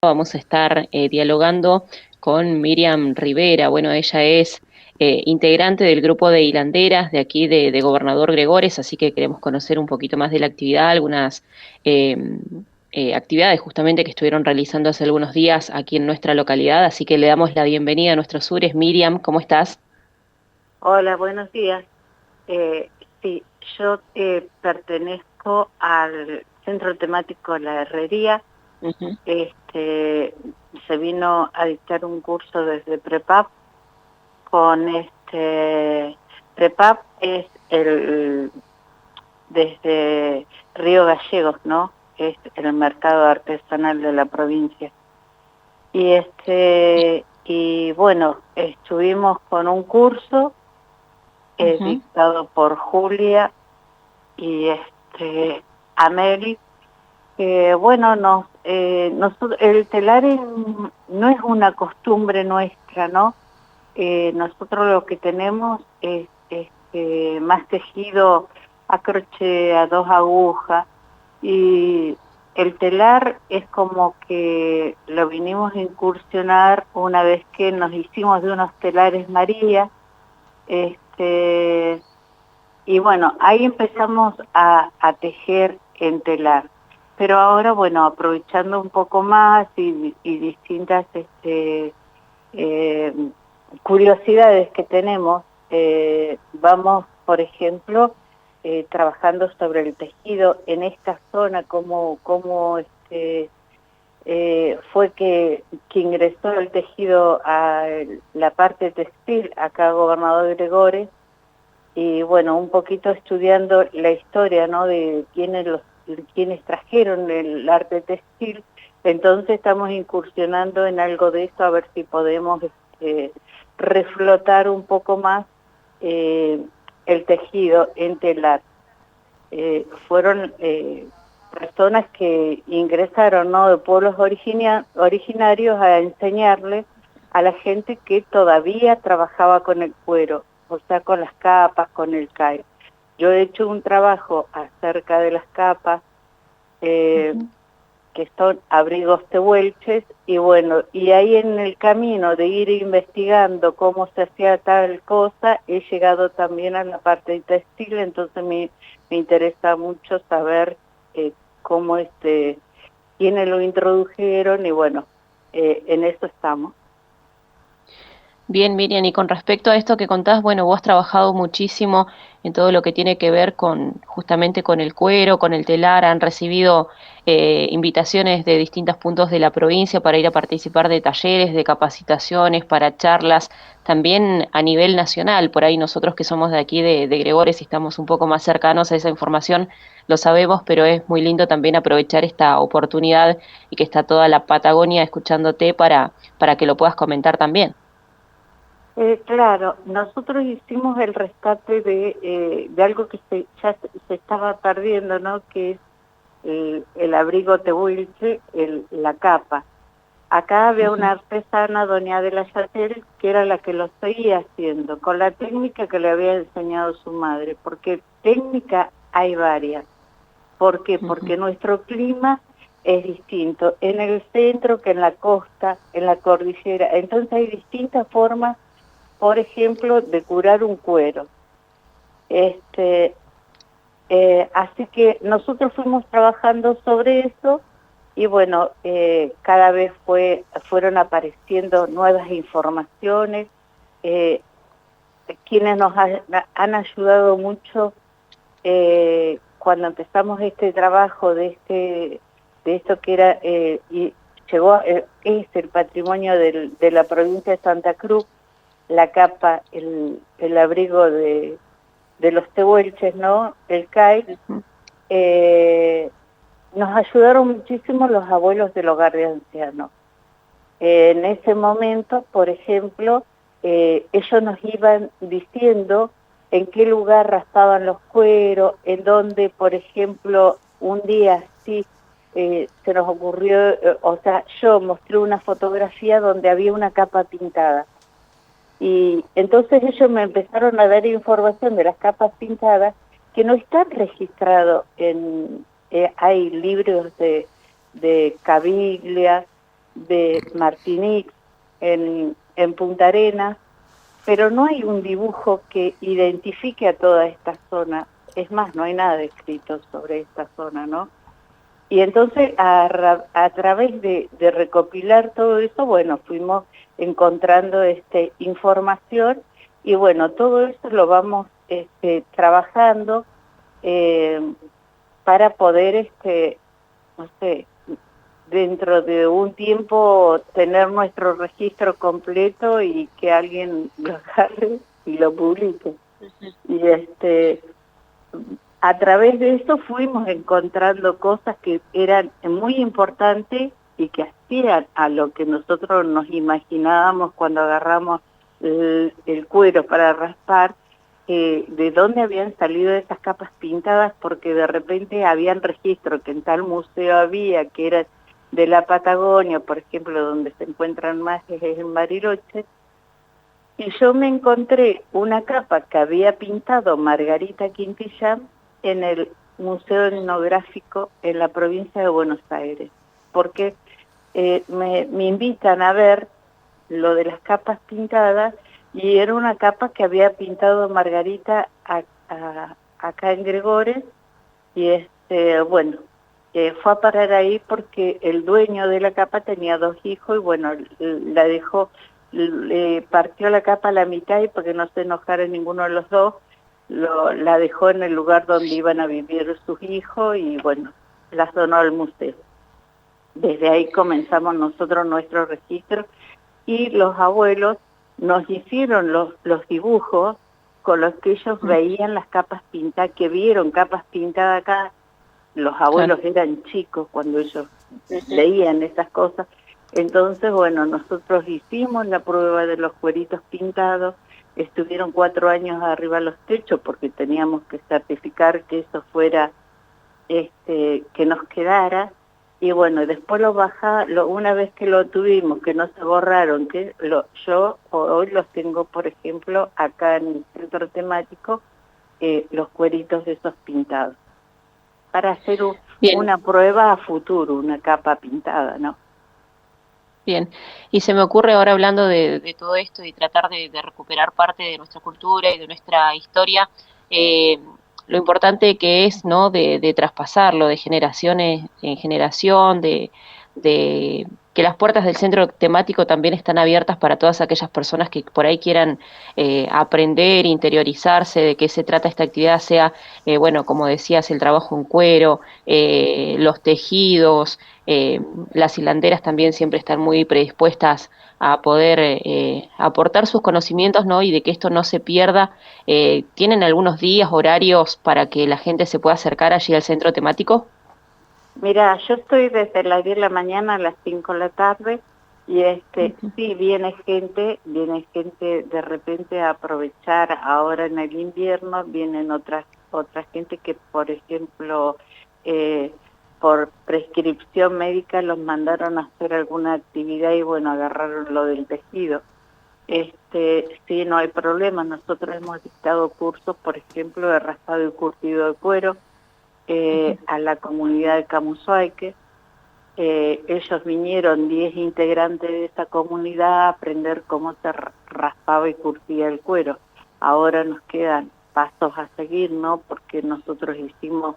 Vamos a estar dialogando con Miriam Rivera. Bueno, ella es integrante del grupo de hilanderas de aquí de Gobernador Gregores, así que queremos conocer un poquito más de la actividad, algunas eh, actividades justamente que estuvieron realizando hace algunos días aquí en nuestra localidad, así que le damos la bienvenida a nuestros sures. Miriam, ¿cómo estás? Hola, buenos días. Sí, yo pertenezco al Centro Temático La Herrería. Ujú. Este, Se vino a dictar un curso desde Prepap con Prepap es desde Río Gallegos, ¿no? Es el mercado artesanal de la provincia. Y bueno, estuvimos con un curso Ujú. dictado por Julia y Ameli, que bueno, el telar no es una costumbre nuestra, ¿no? Nosotros lo que tenemos es más tejido a crochet, a dos agujas, y el telar es como que lo vinimos a incursionar una vez que nos hicimos de unos telares María. este, Y bueno, ahí empezamos a tejer en telar. Pero ahora, bueno, aprovechando un poco más y distintas eh, curiosidades que tenemos, vamos, por ejemplo, trabajando sobre el tejido en esta zona, fue que ingresó el tejido a la parte textil acá, Gobernador Gregores. Y bueno, un poquito estudiando la historia, ¿no? De quienes trajeron el arte textil. Entonces estamos incursionando en algo de eso, a ver si podemos reflotar un poco más eh, el tejido en telar. Fueron personas que ingresaron, ¿no?, de pueblos originarios a enseñarle a la gente que todavía trabajaba con el cuero, o sea, con las capas, con el CAI. Yo he hecho un trabajo acerca de las capas, eh, Ujú. que son abrigos tehuelches, y bueno, y ahí en el camino de ir investigando cómo se hacía tal cosa, he llegado también a la parte de textil. Entonces me interesa mucho saber eh, cómo quiénes lo introdujeron, y bueno, en eso estamos. Bien, Miriam, y con respecto a esto que contás, bueno, vos has trabajado muchísimo en todo lo que tiene que ver con justamente con el cuero, con el telar, han recibido invitaciones de distintos puntos de la provincia para ir a participar de talleres, de capacitaciones, para charlas, también a nivel nacional. Por ahí nosotros que somos de aquí de Gregores y estamos un poco más cercanos a esa información, lo sabemos, pero es muy lindo también aprovechar esta oportunidad y que está toda la Patagonia escuchándote para que lo puedas comentar también. Claro, nosotros hicimos el rescate de algo que ya se estaba perdiendo, ¿no? Que es el abrigo tehuilche, la capa. Acá había Ujú. una artesana, doña de la Chatel, que era la que lo seguía haciendo, con la técnica que le había enseñado su madre, porque técnica hay varias. ¿Por qué? Ujú. Porque nuestro clima es distinto en el centro que en la costa, en la cordillera. Entonces hay distintas formas, por ejemplo, de curar un cuero. Este, Así que nosotros fuimos trabajando sobre eso, y bueno, cada vez fueron apareciendo nuevas informaciones. eh, Quienes han ayudado mucho cuando empezamos este trabajo de esto que era, y es el patrimonio de la provincia de Santa Cruz, la capa, el abrigo de los tehuelches, ¿no? El CAI. Ujú. eh, Nos ayudaron muchísimo los abuelos del hogar de ancianos. En ese momento, por ejemplo, ellos nos iban diciendo en qué lugar raspaban los cueros, en donde, por ejemplo, un día sí se nos ocurrió, o sea, yo mostré una fotografía donde había una capa pintada. Y entonces ellos me empezaron a dar información de las capas pintadas que no están registrados hay libros de Caviglia, de Martinique, en Punta Arenas, pero no hay un dibujo que identifique a toda esta zona. Es más, no hay nada escrito sobre esta zona, ¿no? Y entonces a través de recopilar todo eso, bueno, fuimos encontrando información y bueno, todo esto lo vamos trabajando eh, para poder, no sé, dentro de un tiempo tener nuestro registro completo y que alguien lo agarre y lo publique. Y a través de eso fuimos encontrando cosas que eran muy importantes y que hacían a lo que nosotros nos imaginábamos cuando agarramos el cuero para raspar, de dónde habían salido esas capas pintadas, porque de repente habían registro que en tal museo había, que era de la Patagonia, por ejemplo, donde se encuentran más es en Bariloche, y yo me encontré una capa que había pintado Margarita Quintillán en el Museo Etnográfico en la provincia de Buenos Aires, porque me invitan a ver lo de las capas pintadas, y era una capa que había pintado Margarita acá en Gregores, y bueno, fue a parar ahí porque el dueño de la capa tenía 2 hijos y bueno, la dejó, le partió la capa a la mitad y porque no se enojara ninguno de los dos, la dejó en el lugar donde iban a vivir sus hijos y bueno, la donó al museo. Desde ahí comenzamos nosotros nuestro registro y los abuelos nos hicieron los dibujos con los que ellos veían las capas pintadas, que vieron capas pintadas acá. Los abuelos eran chicos cuando ellos leían esas cosas. Entonces, bueno, nosotros hicimos la prueba de los cueritos pintados, estuvieron 4 años arriba de los techos porque teníamos que certificar que eso fuera, que nos quedara. Y bueno, después una vez que lo tuvimos, que no se borraron, yo hoy los tengo, por ejemplo, acá en el centro temático, los cueritos de esos pintados, para hacer una prueba a futuro, una capa pintada, ¿no? Bien, y se me ocurre ahora hablando de todo esto y tratar de recuperar parte de nuestra cultura y de nuestra historia, lo importante que es, ¿no?, de traspasarlo de generaciones en generación, de que las puertas del centro temático también están abiertas para todas aquellas personas que por ahí quieran aprender, interiorizarse de qué se trata esta actividad, sea, bueno, como decías, el trabajo en cuero, los tejidos, las hilanderas también siempre están muy predispuestas a poder aportar sus conocimientos, ¿no? Y de que esto no se pierda. ¿Tienen algunos días, horarios para que la gente se pueda acercar allí al centro temático? Mira, yo estoy desde las 10 de la mañana a las 5 de la tarde y sí, viene gente de repente a aprovechar ahora en el invierno, vienen otra gente que, por ejemplo, por prescripción médica los mandaron a hacer alguna actividad y bueno, agarraron lo del tejido. Sí, no hay problema, nosotros hemos dictado cursos, por ejemplo, de raspado y curtido de cuero, a la comunidad de Camusuaique. Ellos vinieron 10 integrantes de esta comunidad a aprender cómo se raspaba y curtía el cuero. Ahora nos quedan pasos a seguir, ¿no? Porque nosotros hicimos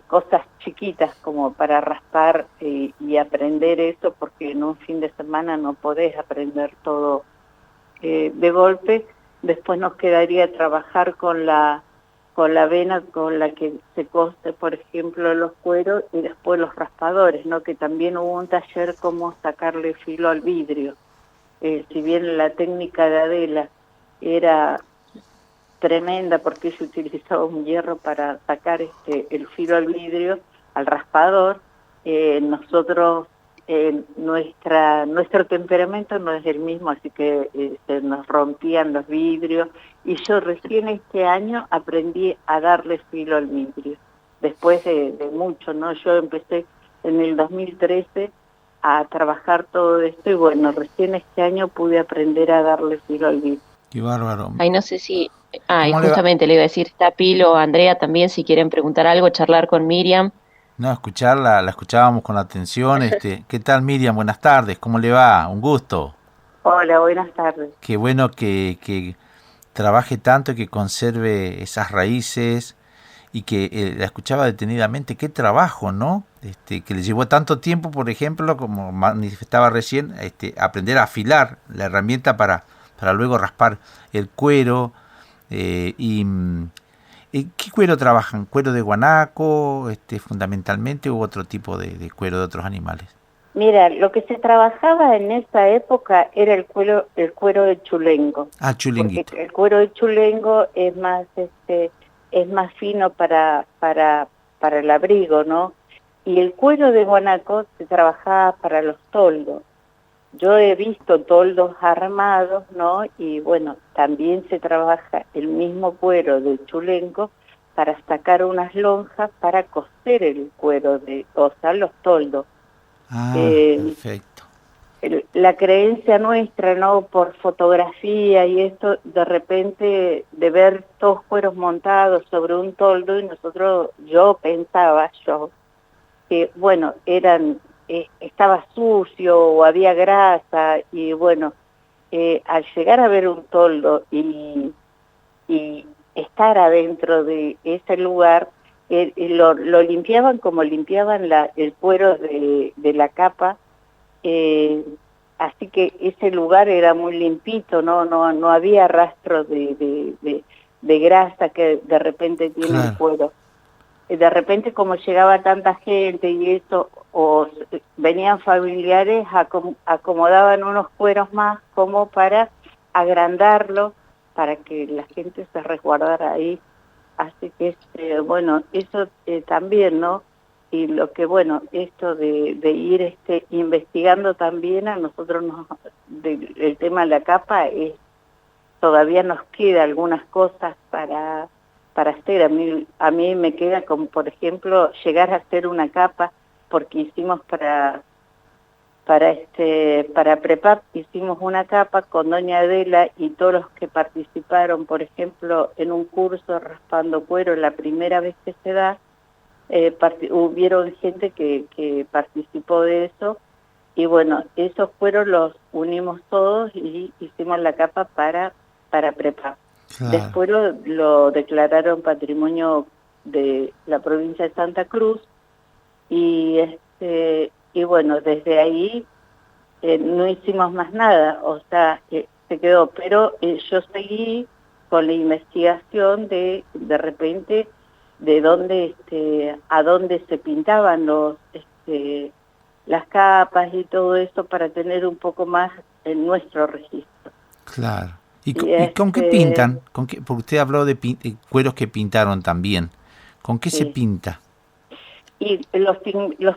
cosas chiquitas como para raspar y aprender eso, porque en un fin de semana no podés aprender todo de golpe. Después nos quedaría trabajar con la vena con la que se cose, por ejemplo, los cueros y después los raspadores, ¿no? Que también hubo un taller como sacarle filo al vidrio. Si bien la técnica de Adela era tremenda porque ella utilizaba un hierro para sacar el filo al vidrio, al raspador, nosotros, nuestro temperamento no es el mismo, así que se nos rompían los vidrios, y yo recién este año aprendí a darle filo al vidrio, después de mucho, ¿no? Yo empecé en el 2013 a trabajar todo esto, y bueno, recién este año pude aprender a darle filo al vidrio. Qué bárbaro. Ahí no sé si... y justamente le iba a decir, está Pilo o Andrea también, si quieren preguntar algo, charlar con Miriam. No, escucharla, la escuchábamos con atención. ¿Qué tal, Miriam? Buenas tardes, ¿cómo le va? Un gusto. Hola, buenas tardes. Qué bueno que trabaje tanto, que conserve esas raíces y que la escuchaba detenidamente. Qué trabajo, ¿no? Que le llevó tanto tiempo, por ejemplo, como manifestaba recién, aprender a afilar la herramienta para luego raspar el cuero. ¿Qué cuero trabajan? ¿Cuero de guanaco, fundamentalmente, u otro tipo de cuero de otros animales? Mira, lo que se trabajaba en esa época era el cuero de chulengo, Ah, porque chulenguito. el cuero de chulengo es más fino para el abrigo, ¿no? Y el cuero de guanaco se trabajaba para los toldos. Yo he visto toldos armados, ¿no? Y bueno, también se trabaja el mismo cuero del chulengo para sacar unas lonjas para coser el cuero o sea, los toldos. Ah, Eh, perfecto. la creencia nuestra, ¿no? Por fotografía y esto, de repente, de ver todos cueros montados sobre un toldo y yo pensaba, que, bueno, estaba sucio o había grasa y bueno, al llegar a ver un toldo y estar adentro de ese lugar, lo limpiaban como limpiaban el cuero de la capa, eh, así que ese lugar era muy limpito, no había rastro de grasa que de repente tiene el Claro, cuero. De repente como llegaba tanta gente y eso, venían familiares, acomodaban unos cueros más como para agrandarlo, para que la gente se resguardara ahí. Así que, bueno, eso también, ¿no? Y lo que, bueno, esto de ir investigando también a nosotros, el tema de la capa, todavía nos queda algunas cosas para hacer. A mí me queda como, por ejemplo, llegar a hacer una capa, porque hicimos para prepar, hicimos una capa con doña Adela y todos los que participaron, por ejemplo, en un curso raspando cuero, la primera vez que se da, hubieron gente que participó de eso, y bueno, esos cueros los unimos todos y hicimos la capa para prepar. claro. Después lo declararon patrimonio de la provincia de Santa Cruz, y y bueno, desde ahí no hicimos más nada, o sea, se quedó, pero yo seguí con la investigación de repente de dónde, a dónde se pintaban las capas y todo eso para tener un poco más en nuestro registro. Claro. Y ¿Y con qué pintan? Porque usted habló de cueros que pintaron también. ¿Con qué se sí. pinta? Y los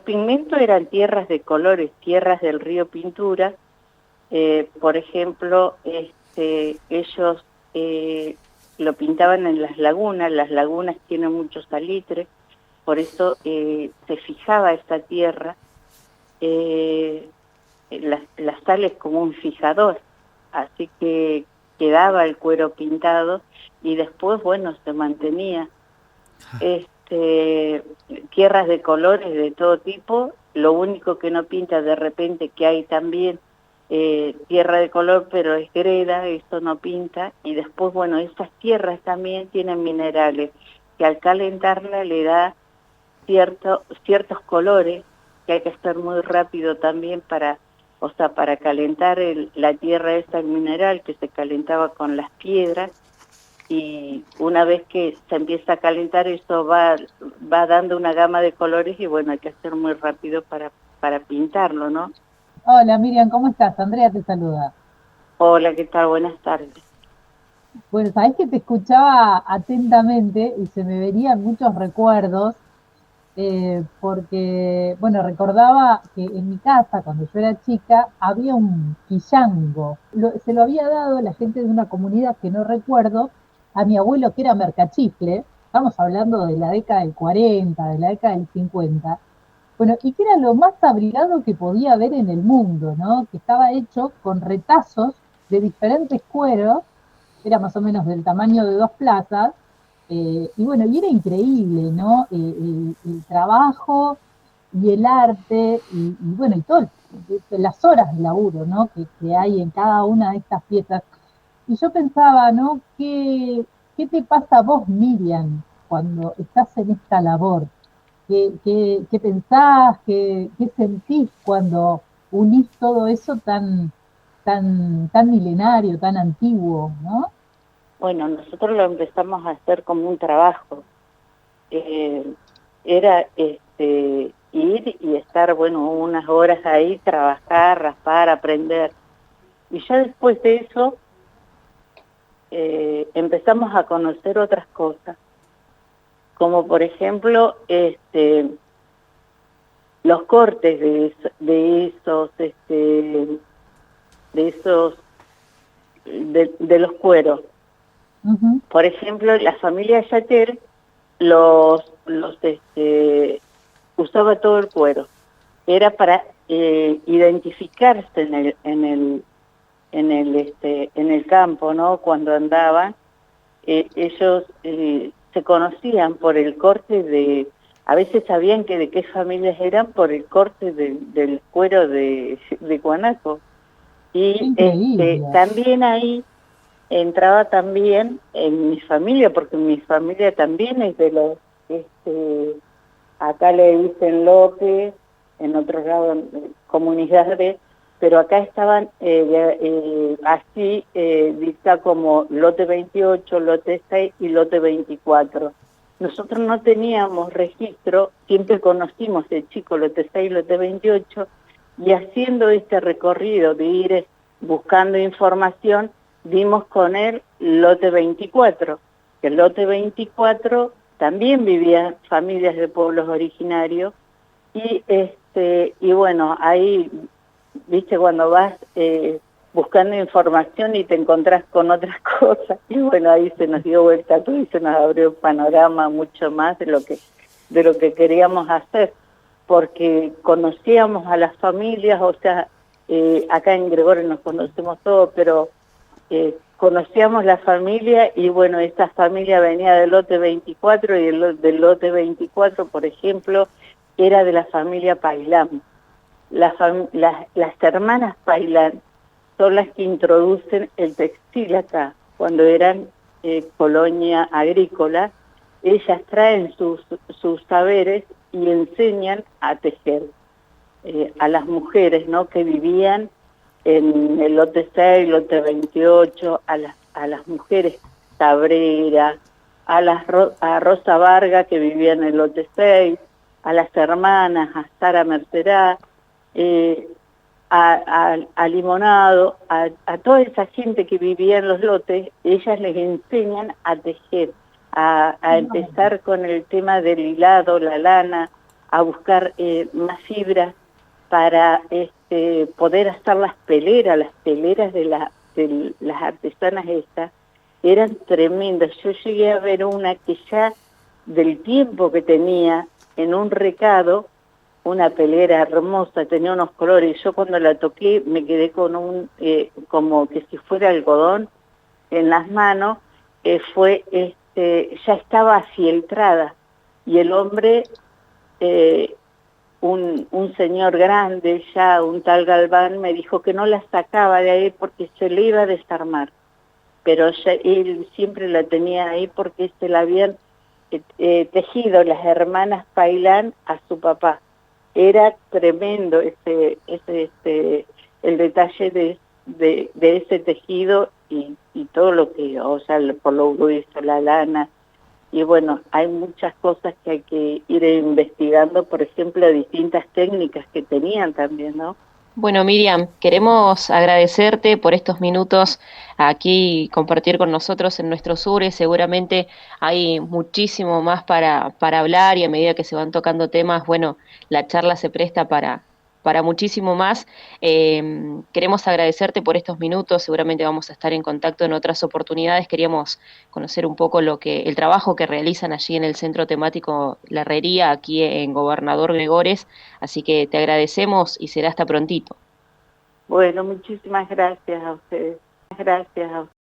pigmentos eran tierras de colores, tierras del río Pintura. Por ejemplo, ellos lo pintaban en las lagunas tienen mucho salitre, por eso se fijaba esa tierra, la sal es como un fijador, así que quedaba el cuero pintado y después, bueno, se mantenía. Tierras de colores de todo tipo, lo único que no pinta de repente que hay también tierra de color, pero es greda, eso no pinta, y después, bueno, esas tierras también tienen minerales, que al calentarla le da ciertos colores, que hay que estar muy rápido también o sea, para calentar la tierra esa, el mineral, que se calentaba con las piedras, y una vez que se empieza a calentar eso va dando una gama de colores y bueno, hay que hacer muy rápido para pintarlo, ¿no? Hola Miriam, ¿cómo estás? Andrea te saluda. Hola, ¿qué tal? Buenas tardes. Bueno, sabés que te escuchaba atentamente y se me venían muchos recuerdos, porque, bueno, recordaba que en mi casa, cuando yo era chica, había un quillango. Se lo había dado la gente de una comunidad que no recuerdo, a mi abuelo que era mercachifle, estamos hablando de la década del 40, de la década del 50. Bueno, y que era lo más abrigado que podía haber en el mundo, ¿no? Que estaba hecho con retazos de diferentes cueros, era más o menos del tamaño de dos plazas, Y bueno, y era increíble, ¿no? El trabajo y el arte y bueno, y todo, las horas de laburo, ¿no? Que hay en cada una de estas piezas. Y yo pensaba, ¿no? ¿Qué te pasa a vos, Miriam, cuando estás en esta labor? ¿Qué pensás? ¿Qué sentís cuando unís todo eso tan milenario, tan antiguo, ¿no? Bueno, nosotros lo empezamos a hacer como un trabajo. Era ir y estar, bueno, unas horas ahí, trabajar, raspar, aprender. Y ya después de eso empezamos a conocer otras cosas, como por ejemplo los cortes de los cueros. Ujú. Por ejemplo, la familia Yatel usaba todo el cuero. Era para identificarse en el campo, ¿no? Cuando andaban, ellos se conocían por el corte a veces sabían que de qué familias eran por el corte del cuero de guanaco. Qué Y increíble. también ahí entraba también en mi familia, porque mi familia también es de los, acá le dicen lote, en otros lados comunidades, pero acá estaban así, dicta como lote 28, lote 6 y lote 24. Nosotros no teníamos registro, siempre conocimos el chico lote 6, lote 28, y haciendo este recorrido de ir buscando información, dimos con el lote 24, que el lote 24 también vivían familias de pueblos originarios y bueno, ahí, viste, cuando vas buscando información y te encontrás con otras cosas, y bueno, ahí se nos dio vuelta todo y se nos abrió un panorama mucho más de lo que queríamos hacer, porque conocíamos a las familias, o sea, acá en Gregorio nos conocemos todos, pero conocíamos la familia y bueno, esta familia venía del lote 24 y del lote 24, por ejemplo, era de la familia Pailán. Las hermanas Pailán son las que introducen el textil acá, cuando eran colonia agrícola. Ellas traen sus saberes y enseñan a tejer a las mujeres, ¿no?, que vivían en el lote 6, lote 28, a las mujeres Cabrera, a Rosa Varga, que vivía en el lote 6, a las hermanas, a Sara Mercerá, a Limonado, a toda esa gente que vivía en los lotes, ellas les enseñan a tejer, a empezar con el tema del hilado, la lana, a buscar más fibras para poder hacer las peleras de las artesanas estas, eran tremendas. Yo llegué a ver una que ya del tiempo que tenía en un recado, una pelera hermosa, tenía unos colores. Yo cuando la toqué me quedé con como que si fuera algodón en las manos. Ya estaba afieltrada y el hombre, un señor grande ya, un tal Galván, me dijo que no la sacaba de ahí porque se le iba a desarmar, pero él siempre la tenía ahí porque se la habían tejido las hermanas Pailán a su papá. Era tremendo el detalle de ese tejido y todo lo que, o sea, por lo grueso, la lana. Y bueno, hay muchas cosas que hay que ir investigando, por ejemplo, distintas técnicas que tenían también, ¿no? Bueno, Miriam, queremos agradecerte por estos minutos aquí compartir con nosotros en nuestros sures. Seguramente hay muchísimo más para hablar y a medida que se van tocando temas, bueno, la charla se presta para muchísimo más. Queremos agradecerte por estos minutos. Seguramente vamos a estar en contacto en otras oportunidades. Queríamos conocer un poco el trabajo que realizan allí en el centro temático La Herrería, aquí en Gobernador Gregores. Así que te agradecemos y será hasta prontito. Bueno, muchísimas gracias a ustedes. Gracias a ustedes.